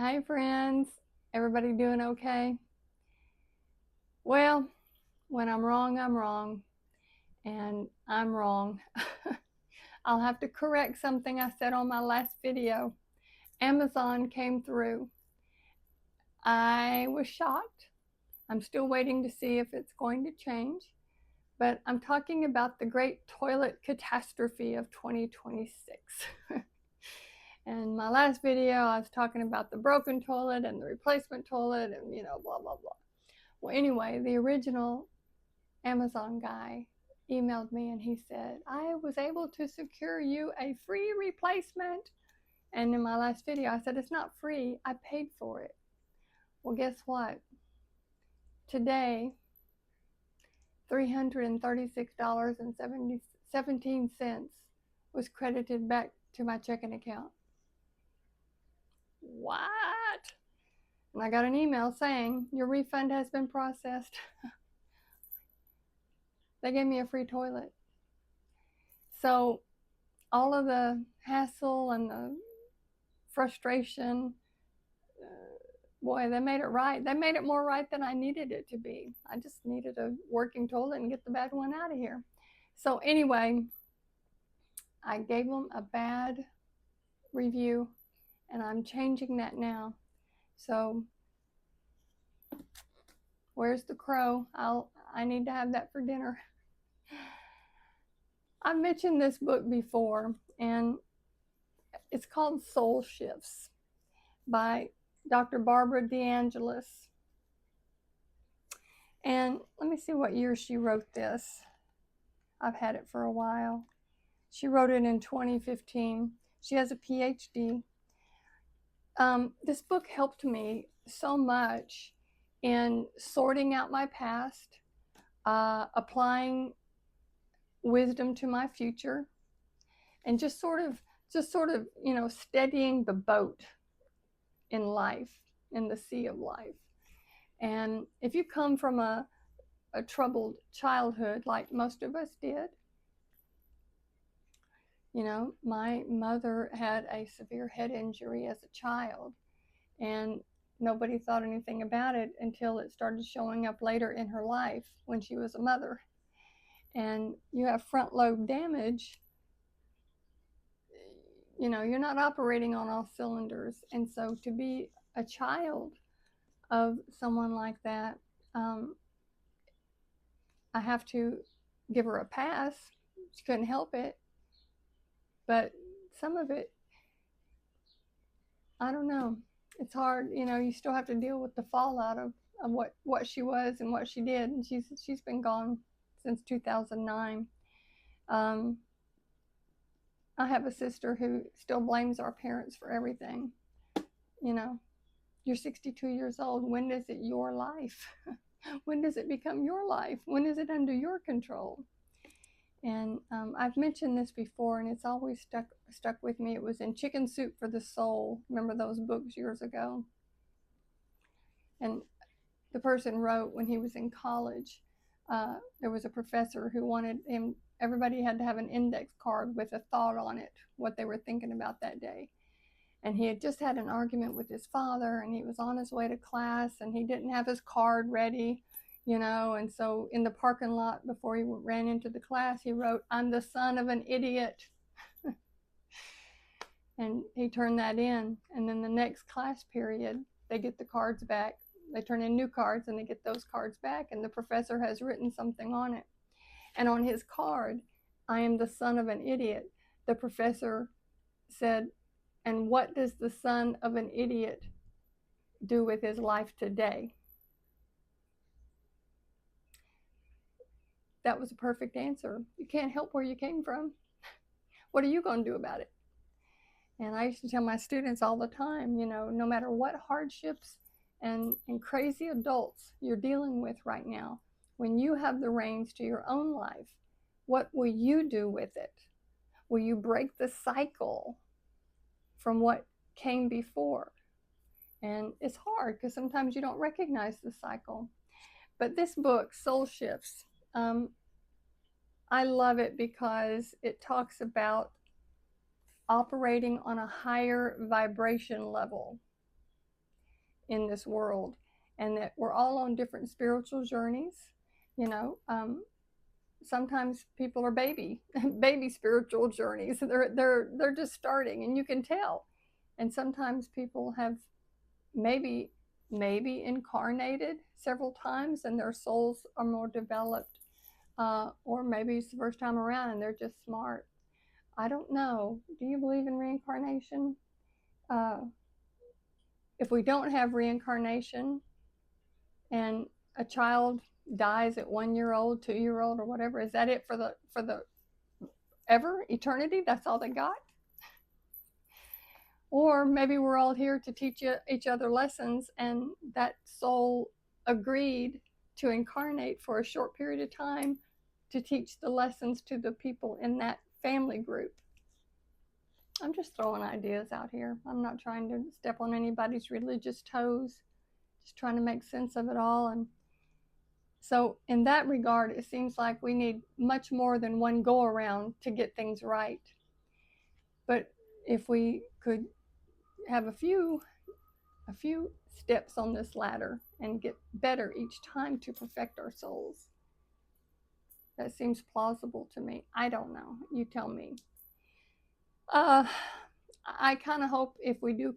Hi, friends. Everybody doing okay? Well, when I'm wrong, I'm wrong. And I'm wrong. I'll have to correct something I said on my last video. Amazon came through. I was shocked. I'm still waiting to see if it's going to change. But I'm talking about the great toilet catastrophe of 2026. In my last video, I was talking about the broken toilet and the replacement toilet and, blah, blah, blah. Well, anyway, the original Amazon guy emailed me and he said, I was able to secure you a free replacement. And in my last video, I said, it's not free. I paid for it. Well, guess what? Today, $336.17 was credited back to my checking account. What? And I got an email saying, your refund has been processed. They gave me a free toilet. So all of the hassle and the frustration, boy, they made it right. They made it more right than I needed it to be. I just needed a working toilet and get the bad one out of here. So anyway, I gave them a bad review and I'm changing that now. So where's the crow? I need to have that for dinner. I've mentioned this book before, and it's called Soul Shifts by Dr. Barbara DeAngelis. And let me see what year she wrote this. I've had it for a while. She wrote it in 2015. She has a PhD. This book helped me so much in sorting out my past, applying wisdom to my future, and just sort of, steadying the boat in life, in the sea of life. And if you come from a troubled childhood, like most of us did, my mother had a severe head injury as a child, and nobody thought anything about it until it started showing up later in her life when she was a mother. And you have front lobe damage, you're not operating on all cylinders. And so to be a child of someone like that, I have to give her a pass. She couldn't help it. But some of it, I don't know. It's hard. You still have to deal with the fallout of what she was and what she did. And she's been gone since 2009. I have a sister who still blames our parents for everything. You're 62 years old. When is it your life? When does it become your life? When is it under your control? And I've mentioned this before, and it's always stuck with me. It was in Chicken Soup for the Soul. Remember those books years ago? And the person wrote, when he was in college, there was a professor who wanted him, everybody had to have an index card with a thought on it, what they were thinking about that day. And he had just had an argument with his father, and he was on his way to class, and he didn't have his card ready, and so in the parking lot before he ran into the class, he wrote, I'm the son of an idiot. And he turned that in, and then the next class period, they get the cards back. They turn in new cards, and they get those cards back, and the professor has written something on it. And on his card, I am the son of an idiot, the professor said, and what does the son of an idiot do with his life today? That was a perfect answer. You can't help where you came from. What are you going to do about it? And I used to tell my students all the time, no matter what hardships and crazy adults you're dealing with right now, when you have the reins to your own life, what will you do with it? Will you break the cycle from what came before? And it's hard because sometimes you don't recognize the cycle. But this book, Soul Shifts, I love it because it talks about operating on a higher vibration level. in this world, and that we're all on different spiritual journeys. You know, sometimes people are baby spiritual journeys. They're just starting, and you can tell. And sometimes people have maybe incarnated several times, and their souls are more developed, or maybe it's the first time around and they're just smart. I don't know. Do you believe in reincarnation? Uh, if we don't have reincarnation, and a child dies at 1 year old, 2 year old, or whatever, is that it for the ever eternity? That's all they got? Or maybe we're all here to teach each other lessons, and that soul agreed to incarnate for a short period of time to teach the lessons to the people in that family group. I'm just throwing ideas out here. I'm not trying to step on anybody's religious toes, just trying to make sense of it all. And so in that regard, it seems like we need much more than one go around to get things right. But if we could have a few steps on this ladder and get better each time to perfect our souls, that seems plausible to me. I don't know. You tell me. I kind of hope if we do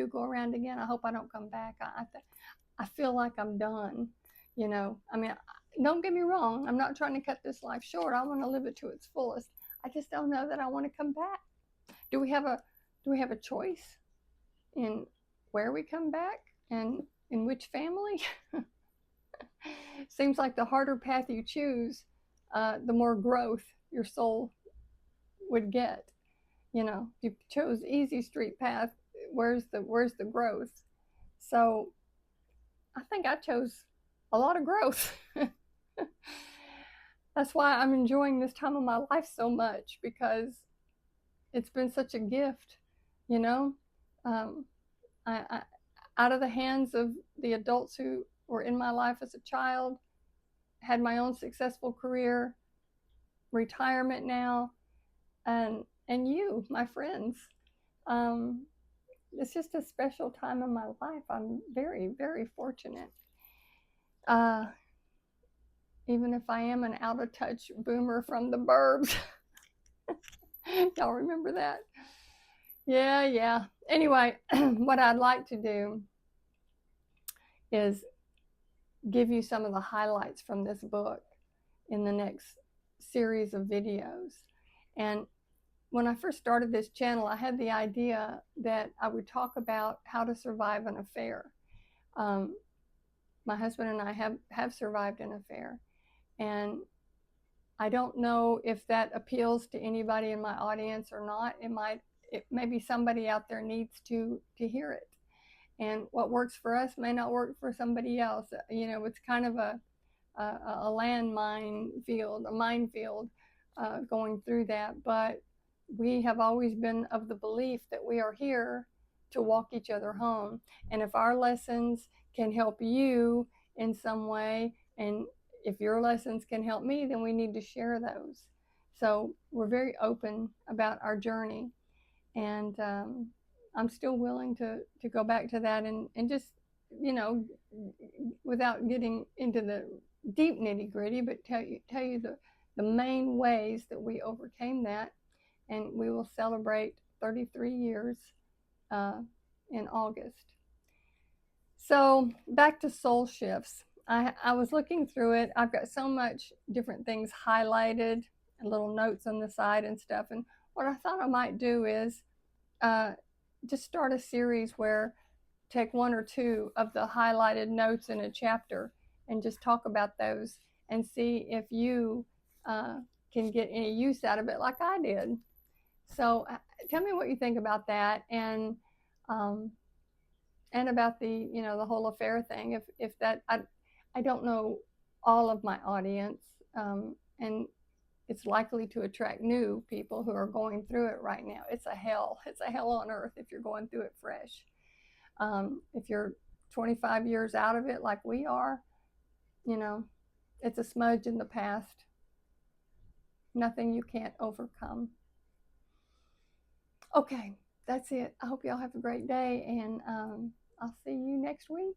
go around again, I hope I don't come back. I feel like I'm done. You know, I mean, don't get me wrong. I'm not trying to cut this life short. I want to live it to its fullest. I just don't know that I want to come back. Do we have a choice in where we come back and in which family? Seems like the harder path you choose, the more growth your soul would get. You know, if you chose easy street path, where's the growth? So I think I chose a lot of growth. That's why I'm enjoying this time of my life so much, because it's been such a gift, you know. I out of the hands of the adults who were in my life as a child, had my own successful career, retirement now, and you, my friends. It's just a special time in my life. I'm very, very fortunate. Even if I am an out of touch boomer from the burbs. Y'all remember that? Yeah. Anyway, what I'd like to do is give you some of the highlights from this book in the next series of videos. And when I first started this channel, I had the idea that I would talk about how to survive an affair. My husband and I have survived an affair, and I don't know if that appeals to anybody in my audience or not. Maybe somebody out there needs to hear it. And what works for us may not work for somebody else. You know, it's kind of a minefield going through that. But we have always been of the belief that we are here to walk each other home. And if our lessons can help you in some way, and if your lessons can help me, then we need to share those. So we're very open about our journey. And I'm still willing to go back to that and just, you know, without getting into the deep nitty gritty, but tell you the main ways that we overcame that. And we will celebrate 33 years in August. So back to soul shifts. I was looking through it. I've got so much different things highlighted and little notes on the side and stuff. And what I thought I might do is just start a series where take one or two of the highlighted notes in a chapter and just talk about those and see if you can get any use out of it like I did. So tell me what you think about that, and about the, you know, the whole affair thing. If that, I don't know all of my audience, and it's likely to attract new people who are going through it right now. It's a hell on earth if you're going through it fresh. If you're 25 years out of it like we are, you know, it's a smudge in the past. Nothing you can't overcome. Okay, that's it. I hope y'all have a great day, and I'll see you next week.